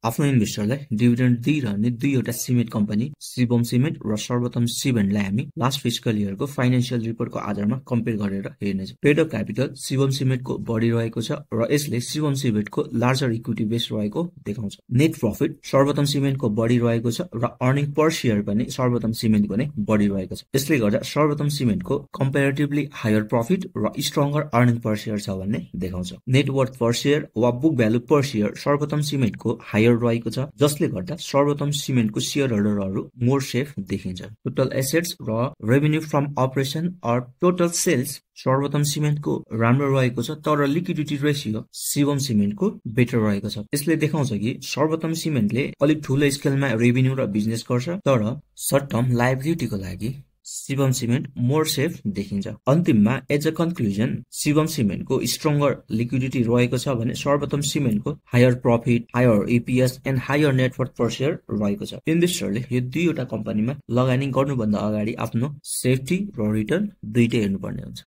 आफ्नो इन्भेस्टरलाई डिभिडेन्ड दिइरहने दुईवटा cement company Shivam cement र सर्वोत्तम सिमेन्टलाई हामी लास्ट फिस्कल इयरको फाइनेन्शियल रिपोर्टको आधारमा कम्पेयर गरेर हेर्नेछौँ। पेड अफ क्यापिटल शिवम सिमेन्टको बढी रहेको छ र यसले शिवम सिमेन्टको लार्जर इक्विटी बेस रहेको देखाउँछ। नेट प्रफिट सर्वोत्तम सिमेन्टको बढी रहेको छ र अर्निङ पर शेयर पनि सर्वोत्तम सिमेन्टको नै बढी रहेको छ। यसले गर्दा सर्वोत्तम सिमेन्टको कम्पेरेटिभली हायर प्रफिट र स्ट्रङ्गर अर्निङ पर शेयर छ भन्ने देखाउँछ। नेट वर्थ पर शेयर वा book value per share Sarbottam सिमेन्टको हायर रहेको छ, जसले गर्दा सर्वोत्तम सिमेन्टको शेयर होल्डरहरू मोर सेफ देखिन्छ। टोटल एसेट्स र revenue from operation or total sales Sarbottam सिमेन्टको राम्रो रहेको छ, तर लिक्विडिटी रेसियो शिवम सिमेन्टको बेटर रहेको छ। यसले देखाउँछ कि सर्वोत्तम सिमेन्टले अलिक ठूलो स्केलमा रेभेन्यू र बिजनेस गर्छ, तर सर्ट टर्म लायबिलिटीको लागि शिवम सिमेन्ट मोर सेफ देखिन्छ। अन्तिममा एज अ कन्क्लुजन शिवम सिमेन्टको स्ट्रङ्गर लिक्विडिटी रहेको छ भने सर्वोत्तम सिमेन्टको higher profit, higher EPS and higher net worth per share रहेको छ। इन्भेस्टरले यो दुईवटा कम्पनीमा लगानी गर्नुभन्दा अगाडि आफ्नो सेफ्टी र रिटर्न दुईटै हेर्नुपर्ने हुन्छ।